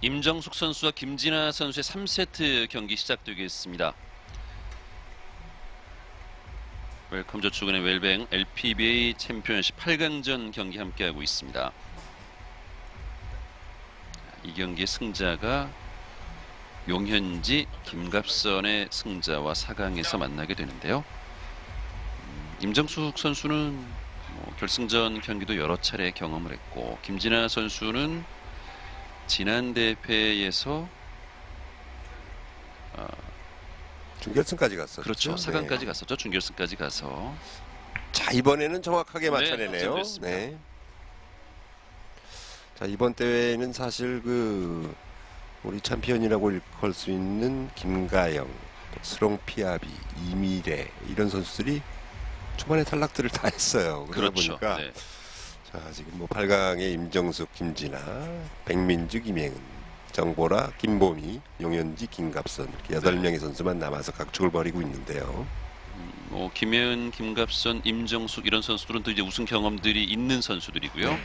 임정숙 선수와 김진아 선수의 3세트 경기 시작되겠습니다. 웰컴 저축은행 웰뱅 LPBA 챔피언십 8강전 경기 함께하고 있습니다. 이 경기의 승자가 용현지, 김갑선의 승자와 4강에서 만나게 되는데요. 임정숙 선수는 결승전 경기도 여러 차례 경험을 했고, 김진아 선수는 지난 대회에서 준결승까지 갔었죠. 그렇죠. 4강까지 네. 갔었죠. 준결승까지 가서. 자, 이번에는 정확하게 맞춰내네요. 확정됐습니다. 네. 자, 이번 대회는 사실 우리 챔피언이라고 일컬 수 있는 김가영, 또 스롱피아비, 이미래 이런 선수들이 초반에 탈락들을 다 했어요. 그러다 그렇죠. 보니까 네. 자, 지금 8강에 임정숙, 김진아, 백민주, 김혜은, 정보라, 김보미, 용현지, 김갑선 이렇게 8명의 선수만 남아서 각축을 벌이고 있는데요. 김혜은, 김갑선, 임정숙 이런 선수들은 또 이제 우승 경험들이 있는 선수들이고요.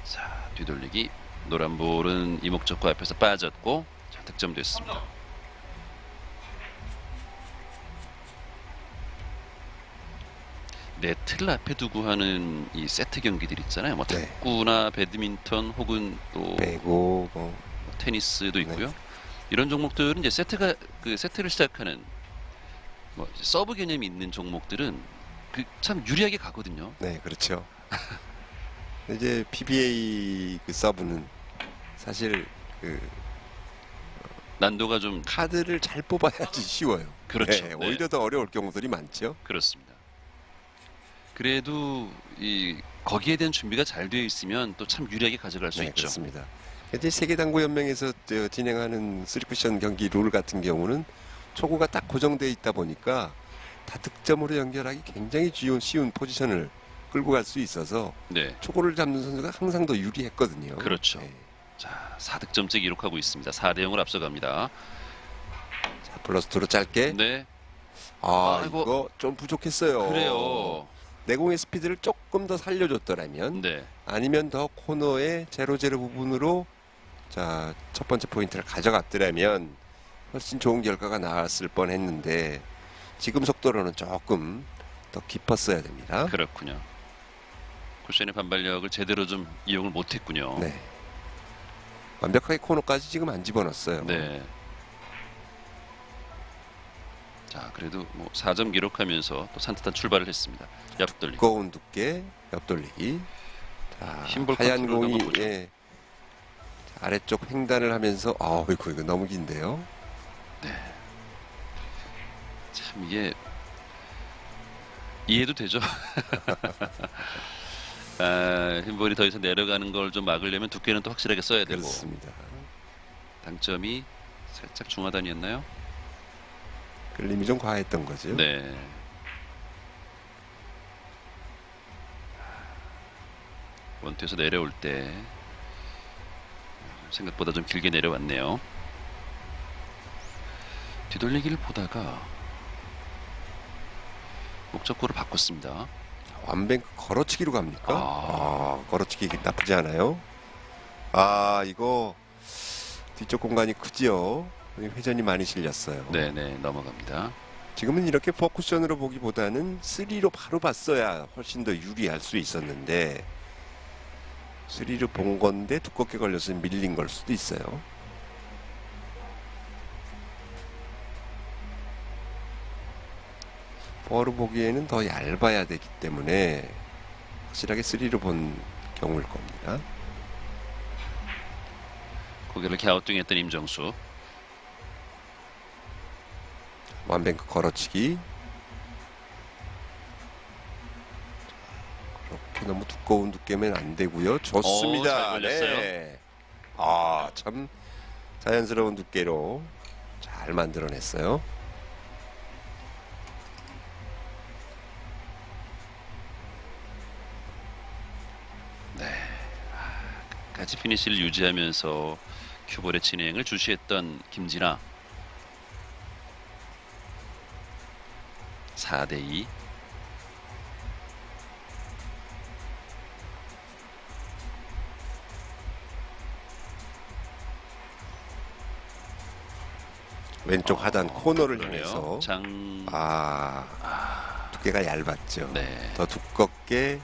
자, 뒤돌리기. 노란 볼은 이목적구 앞에서 빠졌고, 자, 득점됐습니다. 네트를 앞에 두고 하는 이 세트 경기들 있잖아요. 뭐 네. 탁구나 배드민턴 혹은 또 배구, 테니스도 있고요. 이런 종목들은 이제 세트를 시작하는 서브 개념이 있는 종목들은 참 유리하게 가거든요. 네, 그렇죠. 이제 PBA 서브는 사실 난도가 좀 카드를 잘 뽑아야지 쉬워요. 그렇죠. 네, 네. 오히려 더 어려울 경우들이 많죠. 그렇습니다. 그래도 거기에 대한 준비가 잘 되어 있으면 또 참 유리하게 가져갈 수 네, 있죠. 그렇습니다. 이제 세계당구연맹에서 진행하는 3쿠션 경기 룰 같은 경우는 초구가 딱 고정되어 있다 보니까 다득점으로 연결하기 굉장히 쉬운 포지션을 끌고 갈 수 있어서 네. 초구를 잡는 선수가 항상 더 유리했거든요. 그렇죠. 네. 자, 4득점째 기록하고 있습니다. 4대 0을 앞서갑니다. 자, 플러스2로 짧게. 네. 아이고, 이거 좀 부족했어요. 그래요. 내공의 스피드를 조금 더 살려줬더라면 네. 아니면 더 코너의 제로 부분으로 자, 첫 번째 포인트를 가져갔더라면 훨씬 좋은 결과가 나왔을 뻔했는데 지금 속도로는 조금 더 깊었어야 됩니다. 그렇군요. 쿠션의 반발력을 제대로 좀 이용을 못했군요. 네. 완벽하게 코너까지 지금 안 집어넣었어요. 네. 자, 그래도 4점 기록하면서 또 산뜻한 출발을 했습니다. 옆돌리기. 두꺼운 두께 옆돌리기. 자, 힘볼 하얀 컨트롤도 공이 한번 보죠. 자, 아래쪽 횡단을 하면서 이거 너무 긴데요. 참 이게 이해도 되죠. 흰볼이 더 이상 내려가는 걸 좀 막으려면 두께는 또 확실하게 써야 되고. 그렇습니다. 당점이 살짝 중하단이었나요? 끌림이 좀 과했던 거죠. 네. 원투에서 내려올 때 생각보다 좀 길게 내려왔네요. 뒤돌리기를 보다가 목적구를 바꿨습니다. 완뱅크 걸어치기로 갑니까? 아. 걸어치기 나쁘지 않아요. 이거 뒤쪽 공간이 크지요. 회전이 많이 실렸어요. 네네, 넘어갑니다. 지금은 이렇게 포쿠션으로 보기보다는 3로 바로 봤어야 훨씬 더 유리할 수 있었는데 3로 본 건데 두껍게 걸려서 밀린 걸 수도 있어요. 포로 보기에는 더 얇아야 되기 때문에 확실하게 3로 본 경우일 겁니다. 고개를 갸우뚱했던 임정수. 완뱅크 걸어치기. 그렇게 너무 두꺼운 두께면 안 되고요. 좋습니다. 잘 걸렸어요. 네. 참 자연스러운 두께로 잘 만들어냈어요. 끝까지 피니시를 유지하면서 큐볼의 진행을 주시했던 김진아. 4대 2. 왼쪽 하단 코너를 그러네요. 향해서 장. 두께가 얇았죠. 네. 더 두껍게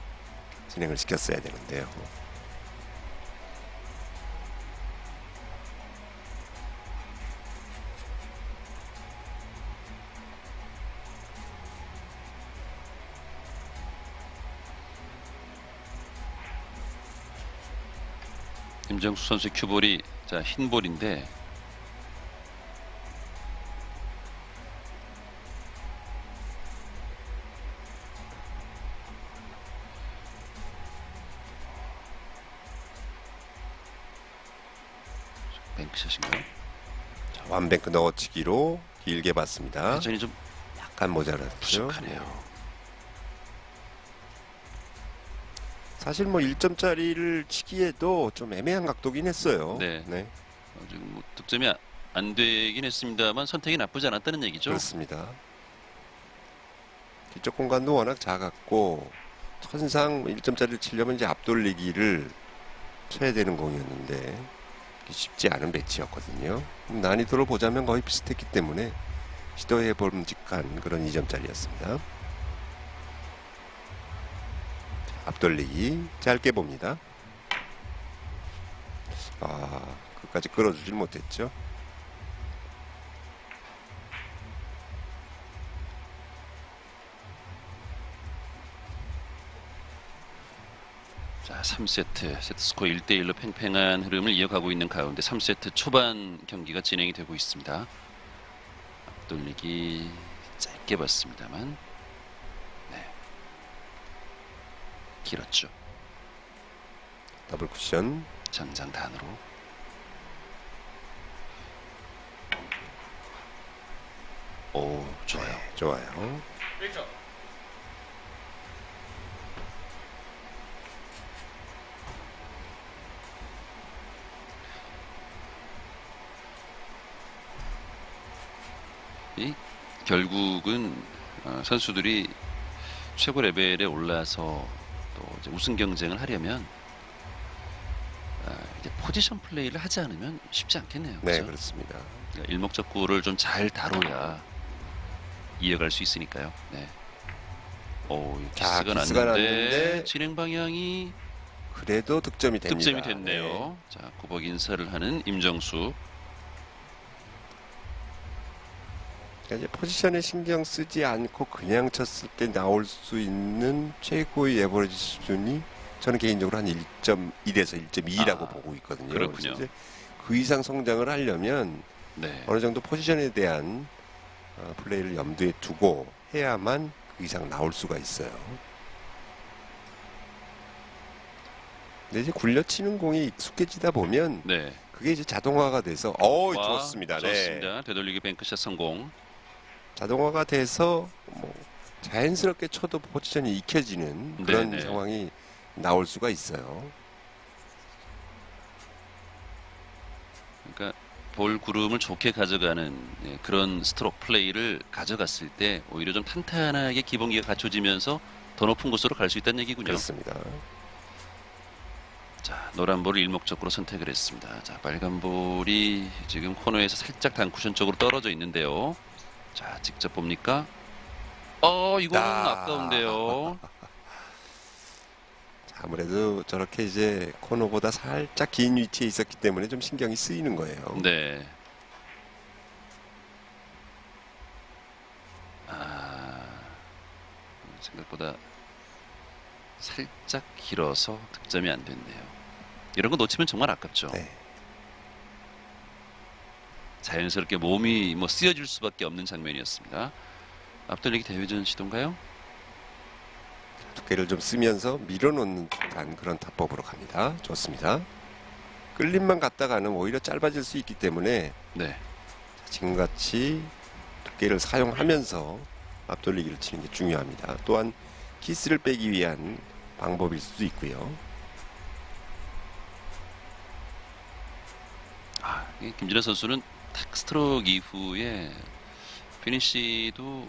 진행을 시켰어야 되는데요. 임정수 선수의 큐볼이 흰 볼인데 뱅크샷인가요? 자, 완뱅크 넣어치기로 길게 봤습니다. 회전이 좀 약간 모자랐죠. 부족하네요. 사실 뭐 1점짜리를 치기에도 좀 애매한 각도긴 했어요. 네. 네, 지금 뭐 득점이 안 되긴 했습니다만 선택이 나쁘지 않았다는 얘기죠. 그렇습니다. 뒤쪽 공간도 워낙 작았고 천상 1점짜리를 치려면 이제 앞돌리기를 쳐야 되는 공이었는데 쉽지 않은 배치였거든요. 난이도를 보자면 거의 비슷했기 때문에 시도해 볼직한 그런 2점짜리였습니다. 앞돌리기 짧게 봅니다. 끝까지 끌어주질 못했죠. 자, 3세트 세트스코어 1대1로 팽팽한 흐름을 이어가고 있는 가운데 3세트 초반 경기가 진행이 되고 있습니다. 앞돌리기 짧게 봤습니다만 네. 길었죠. 더블 쿠션. 장장단으로. 오, 좋아요. 네, 좋아요. 결국은 선수들이 최고 레벨에 올라서 또 이제 우승 경쟁을 하려면 이제 포지션 플레이를 하지 않으면 쉽지 않겠네요. 네, 그렇죠? 그렇습니다. 그러니까 일목적구를 좀 잘 다뤄야 이어갈 수 있으니까요. 네. 오, 자, 키스가 키스가 났는데 났는데 진행 방향이 그래도 득점이 됩니다. 득점이 됐네요. 자, 구박 인사를 하는 임정수. 그러니까 이제 포지션에 신경 쓰지 않고 그냥 쳤을 때 나올 수 있는 최고의 에버리지 수준이 저는 개인적으로 한 1.1에서 1.2라고 보고 있거든요. 그렇군요. 그래서 이제 그 이상 성장을 하려면 네. 어느 정도 포지션에 대한 플레이를 염두에 두고 해야만 그 이상 나올 수가 있어요. 근데 이제 굴려치는 공이 익숙해지다 보면 네. 그게 이제 자동화가 돼서 와, 좋습니다. 네. 좋습니다. 되돌리기 뱅크샷 성공. 자동화가 돼서 뭐 자연스럽게 쳐도 포지션이 익혀지는 그런 네네. 상황이 나올 수가 있어요. 그러니까 볼 구름을 좋게 가져가는 그런 스트로크 플레이를 가져갔을 때 오히려 좀 탄탄하게 기본기가 갖춰지면서 더 높은 곳으로 갈 수 있다는 얘기군요. 그렇습니다. 자, 노란 볼을 일목적으로 선택을 했습니다. 자, 빨간 볼이 지금 코너에서 살짝 단쿠션 쪽으로 떨어져 있는데요. 자, 직접 봅니까? 이거는 아까운데요. 아무래도 저렇게 이제 코너보다 살짝 긴 위치에 있었기 때문에 좀 신경이 쓰이는 거예요. 네. 생각보다 살짝 길어서 득점이 안 됐네요. 이런 거 놓치면 정말 아깝죠. 네. 자연스럽게 몸이 쓰여질 수밖에 없는 장면이었습니다. 앞돌리기 대회전 시도인가요? 두께를 좀 쓰면서 밀어놓는 듯한 그런 타법으로 갑니다. 좋습니다. 끌림만 갔다가는 오히려 짧아질 수 있기 때문에 네. 지금같이 두께를 사용하면서 앞돌리기를 치는 게 중요합니다. 또한 키스를 빼기 위한 방법일 수도 있고요. 김진아 선수는 탁 스트로크 이후에 피니시도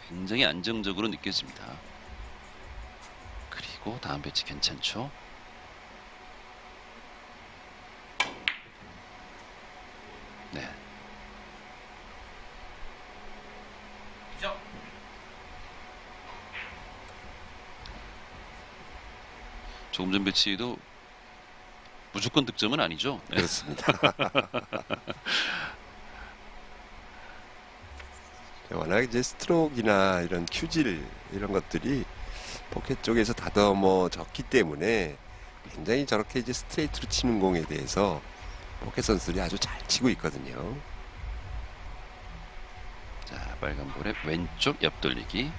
굉장히 안정적으로 느껴집니다. 그리고 다음 배치 괜찮죠? 네. 조금 전 배치도 무조건 득점은 아니죠. 네. 그렇습니다. 워낙 이제 스트로크나 이런 큐질 이런 것들이 포켓 쪽에서 다듬어졌기 때문에 굉장히 저렇게 이제 스트레이트로 치는 공에 대해서 포켓 선수들이 아주 잘 치고 있거든요. 자, 빨간 볼에 왼쪽 옆돌리기.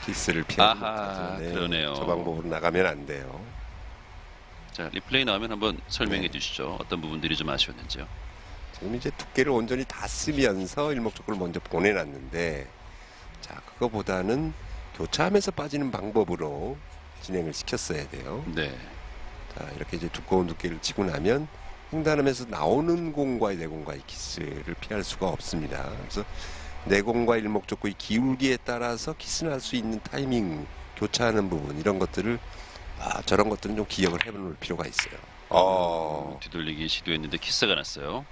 키스를 피하지 아하, 못하죠. 그러네요. 저 방법으로 나가면 안 돼요. 자, 리플레이 나오면 한번 설명해 네. 주시죠. 어떤 부분들이 좀 아쉬웠는지요. 지금 이제 두께를 온전히 다 쓰면서 일목적으로 먼저 보내놨는데, 자, 그거보다는 교차하면서 빠지는 방법으로 진행을 시켰어야 돼요. 네. 자, 이렇게 이제 두꺼운 두께를 치고 나면 횡단하면서 나오는 공과의 내공과의 키스를 피할 수가 없습니다. 그래서 내공과 일목적구의 기울기에 따라서 키스를 할 수 있는 타이밍, 교차하는 부분 이런 것들을 저런 것들은 좀 기억을 해볼 필요가 있어요. 뒤돌리기 시도했는데 키스가 났어요.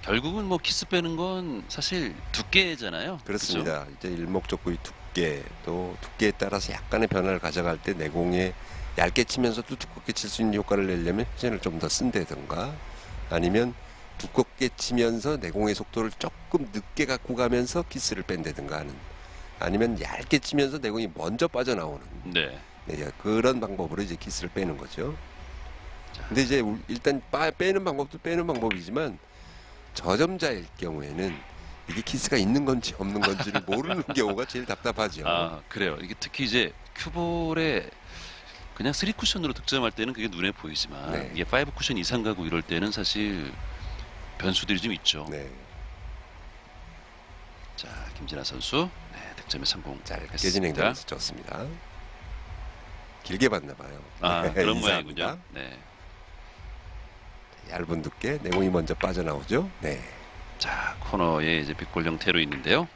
결국은 뭐 키스 빼는 건 사실 두께잖아요. 그렇습니다. 이제 일목적구의 두께 또 두께에 따라서 약간의 변화를 가져갈 때 내공에 얇게 치면서도 두껍게 칠 수 있는 효과를 내려면 회전을 좀 더 쓴다든가 아니면 두껍게 치면서 내공의 속도를 조금 늦게 갖고 가면서 키스를 뺀다든가 하는 아니면 얇게 치면서 내공이 먼저 빠져나오는 네. 네, 그런 방법으로 이제 키스를 빼는 거죠. 자, 근데 이제 일단 빼는 방법도 빼는 방법이지만 저점자일 경우에는 이게 키스가 있는 건지 없는 건지를 모르는 경우가 제일 답답하죠. 아, 그래요. 이게 특히 이제 큐볼에 그냥 3쿠션으로 득점할 때는 그게 눈에 보이지만 네. 이게 5쿠션 이상 가고 이럴 때는 사실 변수들이 좀 있죠. 네. 자, 김진아 선수 네, 득점에 짧게 성공했습니다. 진행되면서 좋습니다. 길게 봤나 봐요. 아, 네, 그런 인사합니다. 모양이군요. 네. 얇은 두께 내공이 먼저 빠져나오죠. 네. 자, 코너에 이제 빗골 형태로 있는데요.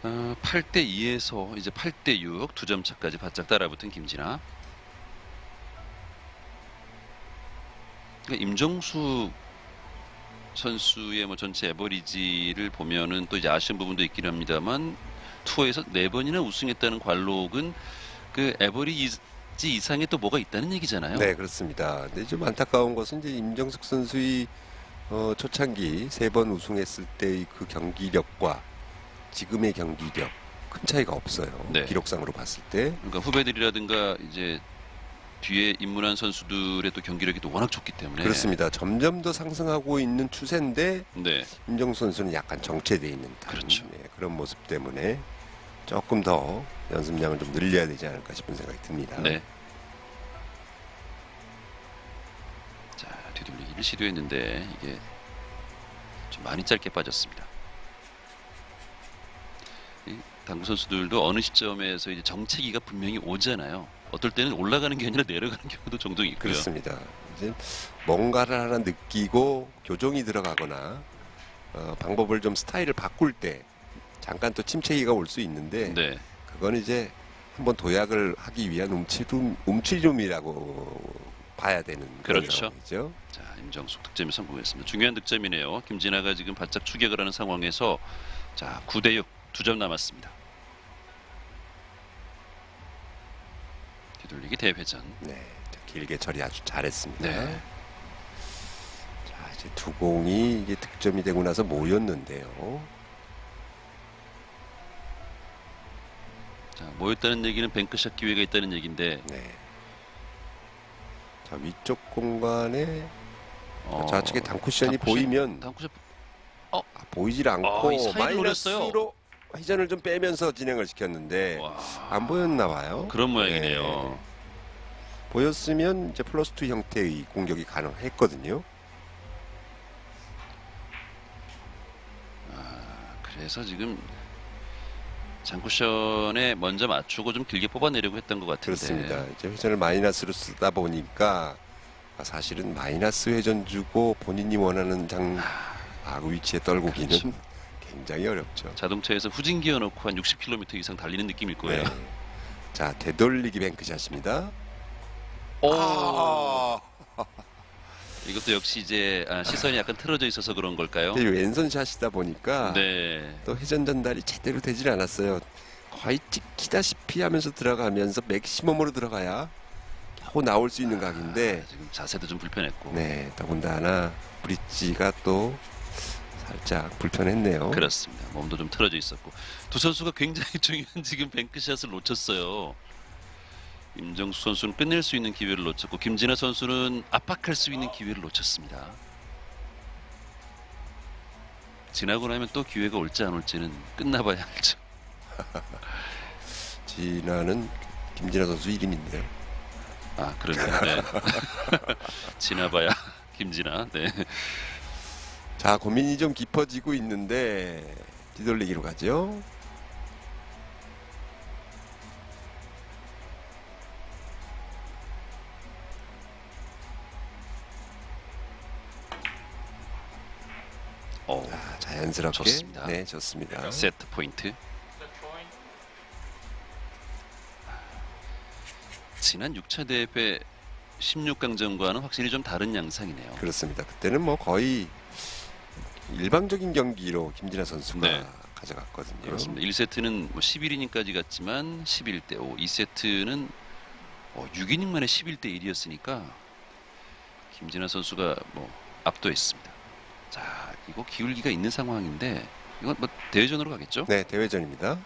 8대 2에서 이제 8대 6 두 점 차까지 바짝 따라붙은 김진아. 그러니까 임정수 선수의 뭐 전체 에버리지를 보면은 또 이제 아쉬운 부분도 있긴 합니다만 투어에서 4번이나 우승했다는 관록은 그 에버리지 이상의 또 뭐가 있다는 얘기잖아요. 네, 그렇습니다. 근데 좀 안타까운 것은 이제 임정숙 선수의 초창기 3번 우승했을 때의 그 경기력과 지금의 경기력 큰 차이가 없어요. 네. 기록상으로 봤을 때. 그러니까 후배들이라든가 이제 뒤에 입문한 선수들의 또 경기력이 또 워낙 좋기 때문에 그렇습니다. 점점 더 상승하고 있는 추세인데 네. 임정숙 선수는 약간 정체돼 있는 듯한, 그렇죠. 네, 그런 모습 때문에 조금 더 연습량을 좀 늘려야 되지 않을까 싶은 생각이 듭니다. 네. 자, 뒤돌리기를 시도했는데 이게 좀 많이 짧게 빠졌습니다. 이 당구 선수들도 어느 시점에서 이제 정체기가 분명히 오잖아요. 어떨 때는 올라가는 게 아니라 내려가는 경우도 종종 있고요. 그렇습니다. 이제 뭔가를 하나 느끼고 교정이 들어가거나 방법을 좀 스타일을 바꿀 때 잠깐 또 침체기가 올 수 있는데 네. 그건 이제 한번 도약을 하기 위한 움츠림이라고 봐야 되는 그런 그렇죠. 상황이죠. 자, 임정숙 득점에 성공했습니다. 중요한 득점이네요. 김진아가 지금 바짝 추격을 하는 상황에서 자, 9대 6 두 점 남았습니다. 뒤돌리기 대회전. 네, 자, 길게 처리 아주 잘했습니다. 네. 자, 이제 두 공이 이제 득점이 되고 나서 모였는데요. 자, 모였다는 얘기는 뱅크샷 기회가 있다는 얘기인데 네. 자, 위쪽 공간에 좌측에 단쿠션이 보이면 단쿠션 보이질 않고 이 사이를 마이너스로 회전을 좀 빼면서 진행을 시켰는데 와, 안 보였나 봐요. 그런 모양이네요. 네. 보였으면 이제 플러스 2 형태의 공격이 가능했거든요. 그래서 지금 장쿠션에 먼저 맞추고 좀 길게 뽑아내려고 했던 것 같은데. 그렇습니다. 이제 회전을 마이너스로 쓰다 보니까 사실은 마이너스 회전 주고 본인이 원하는 그 위치에 떨구기는 그렇죠. 굉장히 어렵죠. 자동차에서 후진기 넣고 한 60km 이상 달리는 느낌일 거예요. 네. 자, 되돌리기 뱅크샷입니다. 오, 이것도 역시 이제 시선이 약간 틀어져 있어서 그런 걸까요? 근데 왼손샷이다 보니까 네. 또 회전 전달이 제대로 되질 않았어요. 거의 찍히다시피 하면서 들어가면서 맥시멈으로 들어가야 겨우 나올 수 있는 각인데 지금 자세도 좀 불편했고. 네, 더군다나 브릿지가 또 살짝 불편했네요. 그렇습니다. 몸도 좀 틀어져 있었고 두 선수가 굉장히 중요한 지금 뱅크샷을 놓쳤어요. 임정수 선수는 끝낼 수 있는 기회를 놓쳤고 김진아 선수는 압박할 수 있는 기회를 놓쳤습니다. 지나고 나면 또 기회가 올지 안 올지는 끝나봐야 알죠. 진아는 김진아 선수 이름인데요. 아 그러네요. 네. 지나봐야 김진아. 네. 자, 고민이 좀 깊어지고 있는데 뒤돌리기로 가죠. 자, 자연스럽게 좋습니다. 네, 좋습니다. 세트 포인트. 지난 6차 대회 16강전과는 확실히 좀 다른 양상이네요. 그렇습니다. 그때는 뭐 거의 일방적인 경기로 김진아 선수가 네. 가져갔거든요. 그렇습니다. 1세트는 뭐 11이닝까지 갔지만 11대 5. 2세트는 6이닝 만에 11대 1이었으니까 김진아 선수가 뭐 압도했습니다. 자, 이거 기울기가 있는 상황인데 이건 뭐 대회전으로 가겠죠? 네, 대회전입니다.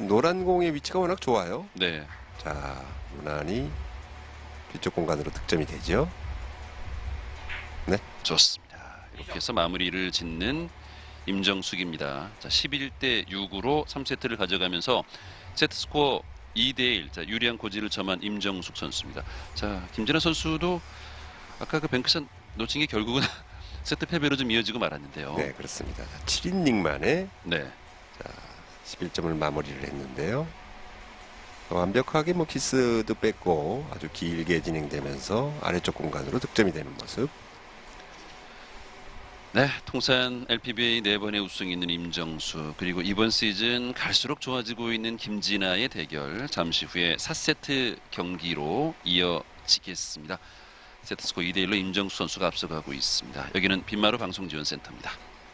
노란 공의 위치가 워낙 좋아요. 네. 자, 무난히 뒤쪽 공간으로 득점이 되죠. 좋습니다. 이렇게 해서 마무리를 짓는 임정숙입니다. 자, 11대 6으로 3세트를 가져가면서 세트 스코어 2대 1. 자, 유리한 고지를 점한 임정숙 선수입니다. 자, 김진아 선수도 아까 그 뱅크샷 놓친 게 결국은 세트 패배로 좀 이어지고 말았는데요. 네, 그렇습니다. 7이닝 만에 네. 11점을 마무리를 했는데요. 완벽하게 뭐 키스도 뺐고 아주 길게 진행되면서 아래쪽 공간으로 득점이 되는 모습. 네, 통산 LPBA 4번의 우승이 있는 임정수 그리고 이번 시즌 갈수록 좋아지고 있는 김진아의 대결 잠시 후에 4세트 경기로 이어지겠습니다. 세트스코어 2대 1로 임정수 선수가 앞서가고 있습니다. 여기는 빈마루 방송지원센터입니다.